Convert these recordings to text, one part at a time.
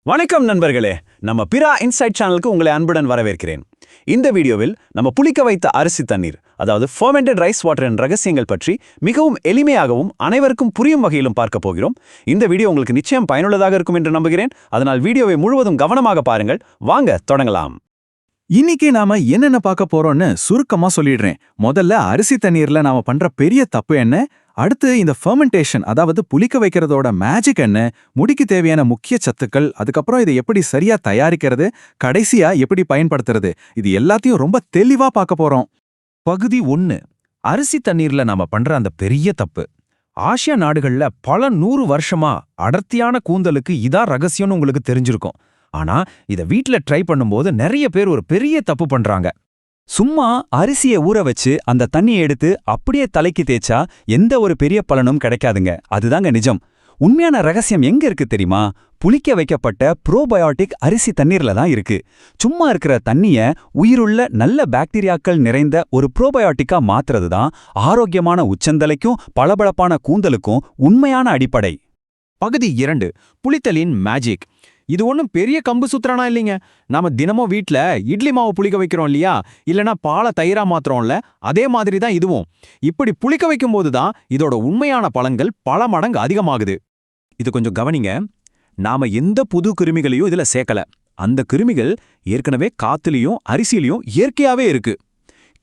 வணக்கம் நண்பர்களே, நம்ம பிரா இன்சைட் சேனலுக்கு உங்களை அன்புடன் வரவேற்கிறேன். இந்த வீடியோவில் நம்ம புளிக்க வைத்த அரிசி தண்ணீர், அதாவது ஃபர்மெண்டட் ரைஸ் வாட்டரின் ரகசியங்கள் பற்றி மிகவும் எளிமையாகவும் அனைவருக்கும் புரியும் வகையிலும் பார்க்க போகிறோம். இந்த வீடியோ உங்களுக்கு நிச்சயம் பயனுள்ளதாக இருக்கும் என்று நம்புகிறேன். அதனால் வீடியோவை முழுவதும் கவனமாக பாருங்கள். வாங்க தொடங்கலாம். இன்னைக்கு நாம என்னென்ன பார்க்க போறோம்னு சுருக்கமா சொல்லிடுறேன். முதல்ல அரிசி தண்ணீர்ல நாம பண்ற பெரிய தப்பு என்ன, அடுத்து இந்த ஃபெர்மெண்டேஷன் அதாவது புளிக்க வைக்கிறதோட மேஜிக் என்ன, முடிக்கு தேவையான முக்கிய சத்துக்கள், அதுக்கப்புறம் இதை எப்படி சரியா தயாரிக்கிறது, கடைசியா எப்படி பயன்படுத்துறது, இது எல்லாத்தையும் ரொம்ப தெளிவா பார்க்க போறோம். பகுதி 1. அரிசி தண்ணீர்ல நாம பண்ற அந்த பெரிய தப்பு. ஆசியா நாடுகள்ல பல 100 வருஷமா அடர்த்தியான கூந்தலுக்கு இதான் ரகசியம்னு உங்களுக்கு தெரிஞ்சிருக்கும். ஆனா இத வீட்ல ட்ரை பண்ணும்போது நிறைய பேர் ஒரு பெரிய தப்பு பண்றாங்க. சும்மா அரிசியை ஊற வச்சு அந்த தண்ணியை எடுத்து அப்படியே தலைக்கு தேய்ச்சா எந்த ஒரு பெரிய பலனும் கிடைக்காதுங்க. அதுதாங்க நிஜம். உண்மையான ரகசியம் எங்க இருக்கு தெரியுமா? புளிக்க வைக்கப்பட்ட ப்ரோபயோட்டிக் அரிசி தண்ணீர்ல தான் இருக்கு. சும்மா இருக்கிற தண்ணிய உயிருள்ள நல்ல பாக்டீரியாக்கள் நிறைந்த ஒரு ப்ரோபயோட்டிக்கா மாத்துறது தான் ஆரோக்கியமான உச்சந்தலைக்கும் பளபளப்பான கூந்தலுக்கும் உண்மையான அடிப்படை. பகுதி 2. புளித்தலின் மேஜிக். இது ஒன்றும் பெரிய கம்பு சுத்திரானா இல்லைங்க. நாம தினமும் வீட்ல இட்லி மாவு புளிக்க வைக்கிறோம் இல்லையா, இல்லனா பாலை தயிரா மாத்துறோம்ல, அதே மாதிரி தான் இதுவும். இப்படி புளிக்க வைக்கும்போது தான் இதோட உண்மையான பலன்கள் பல மடங்கு அதிகமாகுது. இது கொஞ்சம் கவனிங்க. நாம எந்த புது கிருமிகளையும் இதுல சேர்க்கல. அந்த கிருமிகள் ஏற்கனவே காத்துலயும் அரிசியிலையும் இயற்கையாவே இருக்கு.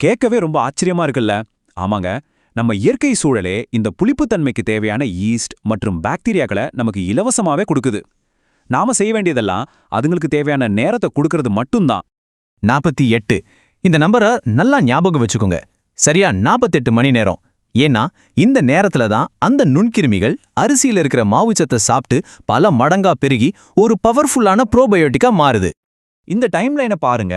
கேட்கவே ரொம்ப ஆச்சரியமா இருக்குல்ல? ஆமாங்க, நம்ம இயற்கை சூழலே இந்த புளிப்புத்தன்மைக்கு தேவையான ஈஸ்ட் மற்றும் பாக்டீரியாக்களை நமக்கு இலவசமாவே கொடுக்குது. நாம செய்ய வேண்டியதெல்லாம் அதுங்களுக்கு தேவையான நேரத்தை கொடுக்கறது மட்டும்தான். 48. இந்த நம்பரை நல்லா ஞாபகம் வச்சுக்கோங்க. சரியா 48 மணி நேரம். ஏன்னா இந்த நேரத்துல தான் அந்த நுண்கிருமிகள் அரிசியில இருக்கிற மாவுச்சத்தை சாப்பிட்டு பல மடங்கா பெருகி ஒரு பவர்ஃபுல்லான ப்ரோபயோட்டிக்கா மாறுது. இந்த டைம்லைனை பாருங்க.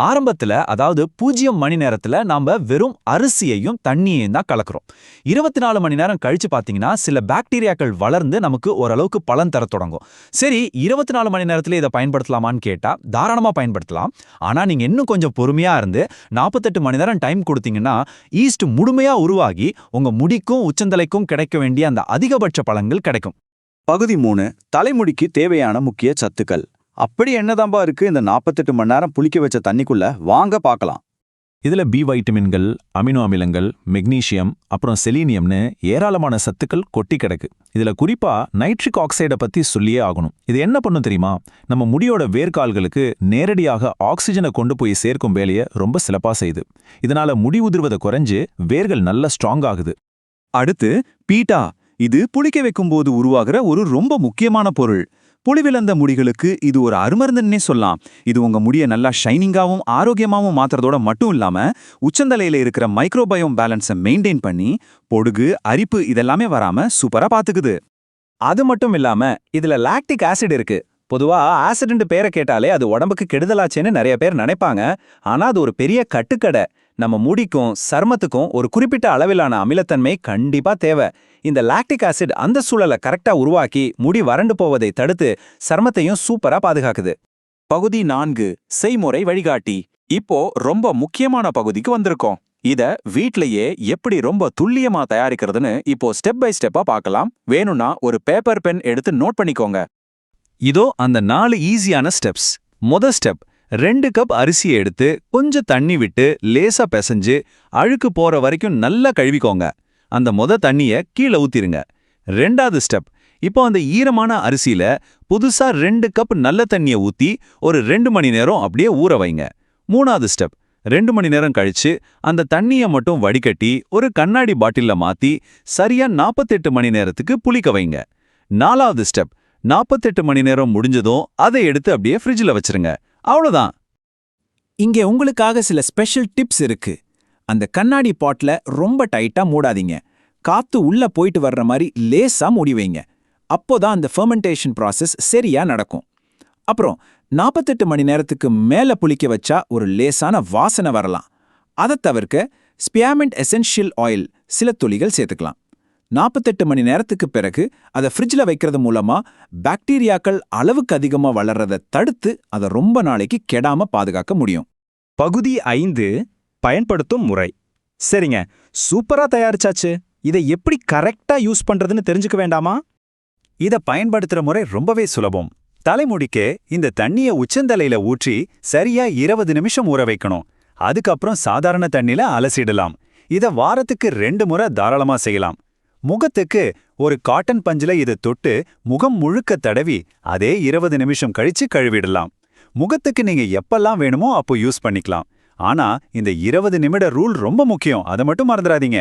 ஆரம்பத்துல, அதாவது 0 மணி நேரத்துல நாம வெறும் அரிசியையும் தண்ணியையும் தான் கலக்கிறோம். 24 மணி நேரம் கழிச்சு பாத்தீங்கன்னா சில பாக்டீரியாக்கள் வளர்ந்து நமக்கு ஓரளவுக்கு பலன் தர தொடங்கும். சரி, 24 மணி நேரத்துல இதை பயன்படுத்தலாமான்னு கேட்டா தாராளமா பயன்படுத்தலாம். ஆனா நீங்க இன்னும் கொஞ்சம் பொறுமையா இருந்து 48 மணி நேரம் டைம் கொடுத்தீங்கன்னா ஈஸ்ட் முழுமையா உருவாகி உங்க முடிக்கும் உச்சந்தலைக்கும் கிடைக்க வேண்டிய அந்த அதிகபட்ச பலன்கள் கிடைக்கும். பகுதி 3. தலைமுடிக்கு தேவையான முக்கிய சத்துக்கள். அப்படி என்னதான்பா இருக்கு இந்த 48 மணி நேரம் புளிக்க வச்ச தண்ணிக்குள்ள? வாங்க பார்க்கலாம். இதுல பி வைட்டமின்கள், அமினோ அமிலங்கள், மெக்னீசியம், அப்புறம் செலீனியம்னு ஏராளமான சத்துக்கள் கொட்டி கிடக்கு. இதுல குறிப்பா நைட்ரிக் ஆக்சைடை பத்தி சொல்லியே ஆகணும். இது என்ன பண்ணும் தெரியுமா? நம்ம முடியோட வேர்க்கால்களுக்கு நேரடியாக ஆக்சிஜனை கொண்டு போய் சேர்க்கும் வேலையை ரொம்ப சிறப்பா செய்யுது. இதனால முடி உதிர்வதை குறைஞ்சு வேர்கள் நல்ல ஸ்ட்ராங் ஆகுது. அடுத்து பீட்டா. இது புளிக்க வைக்கும்போது உருவாகிற ஒரு ரொம்ப முக்கியமான பொருள். புளிவிழந்த முடிகளுக்கு இது ஒரு அருமருந்துன்னே சொல்லலாம். இது உங்க முடியை நல்லா ஷைனிங்காவும் ஆரோக்கியமாவும் மாத்துறதோட மட்டும் இல்லாம உச்சந்தலையில இருக்கிற மைக்ரோபயோம் பேலன்ஸை மெயின்டைன் பண்ணி பொடுகு, அரிப்பு இதெல்லாமே வராம சூப்பரா பாத்துக்குது. அது மட்டும் இல்லாம இதுல லாக்டிக் ஆசிட் இருக்கு. பொதுவா ஆசிட்னு பேரை கேட்டாலே அது உடம்புக்கு கெடுதலாச்சேன்னு நிறைய பேர் நினைப்பாங்க. ஆனா அது ஒரு பெரிய கட்டுக்கடை. நம்ம முடிக்கும் சர்மத்துக்கும் ஒரு குறிப்பிட்ட அளவிலான அமிலத்தன்மை கண்டிப்பா தேவை. இந்த லாக்டிக் ஆசிட் அந்த சூழலை கரெக்டா உருவாக்கி முடி வறண்டு போவதை தடுத்து சர்மத்தையும் சூப்பரா பாதுகாக்குது. பகுதி 4. செய்முறை வழிகாட்டி. இப்போ ரொம்ப முக்கியமான பகுதிக்கு வந்திருக்கோம். இத வீட்லயே எப்படி ரொம்ப துல்லியமா தயாரிக்கிறதுன்னு இப்போ ஸ்டெப் பை ஸ்டெப்பா பார்க்கலாம். வேணும்னா ஒரு பேப்பர் பென் எடுத்து நோட் பண்ணிக்கோங்க. இதோ அந்த 4 ஈஸியான ஸ்டெப்ஸ். முதல் ஸ்டெப், 2 கப் அரிசியை எடுத்து கொஞ்சம் தண்ணி விட்டு லேசா பிசைஞ்சு அழுக்கு போற வரைக்கும் நல்லா கழுவிக்கோங்க. அந்த தண்ணிய கீழே ஊத்திருங்க. 2வது ஸ்டெப், இப்போ அந்த ஈரமான அரிசியில புதுசா 2 கப் நல்ல தண்ணியை ஊத்தி ஒரு 2 மணி நேரம் அப்படியே ஊற வைங்க. 3வது ஸ்டெப், 2 மணி நேரம் கழிச்சு அந்த தண்ணியை மட்டும் வடிகட்டி ஒரு கண்ணாடி பாட்டில்ல மாத்தி சரியா 48 மணி நேரத்துக்கு புளிக்க வைங்க. 4வது ஸ்டெப், 48 மணி நேரம் முடிஞ்சதும் அதை எடுத்து அப்படியே ஃப்ரிட்ஜில் வச்சிருங்க. அவ்வளோதான். இங்கே உங்களுக்காக சில ஸ்பெஷல் டிப்ஸ் இருக்கு. அந்த கண்ணாடி பாட்ல ரொம்ப டைட்டா மூடாதீங்க. காத்து உள்ள போயிட்டு வர்ற மாதிரி லேசா மூடி வைங்க. அப்போதான் அந்த ஃபெர்மெண்டேஷன் ப்ராசஸ் சரியா நடக்கும். அப்புறம் 48 மணி நேரத்துக்கு மேல புளிக்க வச்சா ஒரு லேசான வாசனை வரலாம். அதை தவிர்க்க ஸ்பியாமெண்ட் எசென்ஷியல் ஆயில் சில துளிகள் சேர்த்துக்கலாம். 48 மணி நேரத்துக்கு பிறகு அதை ஃப்ரிட்ஜில் வைக்கிறது மூலமா பாக்டீரியாக்கள் அளவுக்கு அதிகமாக வளர்றதை தடுத்து அதை ரொம்ப நாளைக்கு கெடாம பாதுகாக்க முடியும். பகுதி 5. பயன்படுத்தும் முறை. சரிங்க, சூப்பரா தயாரிச்சாச்சு. இதை எப்படி கரெக்டா யூஸ் பண்றதுன்னு தெரிஞ்சுக்க வேண்டாமா? இதை பயன்படுத்துற முறை ரொம்பவே சுலபம். தலைமுடிக்கு இந்த தண்ணிய உச்சந்தலையில ஊற்றி சரியா 20 நிமிஷம் ஊற வைக்கணும். அதுக்கப்புறம் சாதாரண தண்ணில அலசிடலாம். இத வாரத்துக்கு 2 முறை தாராளமா செய்யலாம். முகத்துக்கு ஒரு காட்டன் பஞ்சில இதை தொட்டு முகம் முழுக்க தடவி அதே 20 நிமிஷம் கழிச்சு கழுவிடலாம். முகத்துக்கு நீங்க எப்பெல்லாம் வேணுமோ அப்போ யூஸ் பண்ணிக்கலாம். ஆனா இந்த 20 நிமிட ரூல் ரொம்ப முக்கியம், அதை மட்டும் மறந்துடாதீங்க.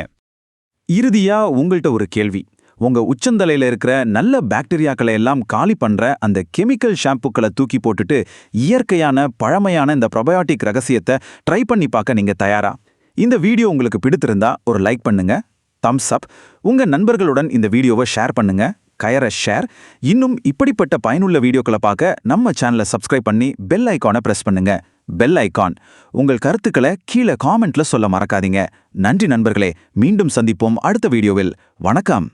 இறுதியா உங்கள்ட்ட ஒரு கேள்வி. உங்க உச்சந்தலையில இருக்கிற நல்ல பாக்டீரியாக்களை எல்லாம் காலி பண்ற அந்த கெமிக்கல் ஷாம்புக்களை தூக்கி போட்டுட்டு இயற்கையான பழமையான இந்த ப்ரோபயோட்டிக் ரகசியத்தை ட்ரை பண்ணி பார்க்க நீங்க தயாரா? இந்த வீடியோ உங்களுக்கு பிடித்திருந்தா ஒரு லைக் பண்ணுங்க, தம்ஸ் அப். உங்க நண்பர்களுடன் இந்த வீடியோவை ஷேர் பண்ணுங்க, கயர ஷேர். இன்னும் இப்படிப்பட்ட பயனுள்ள வீடியோக்களை பார்க்க நம்ம சேனலை சப்ஸ்கிரைப் பண்ணி பெல் ஐகானை பிரஸ் பண்ணுங்க. Bell icon. உங்கள் கருத்துக்களை கீழே காமெண்ட்ல சொல்ல மறக்காதீங்க. நன்றி நண்பர்களே, மீண்டும் சந்திப்போம் அடுத்த வீடியோவில். வணக்கம்.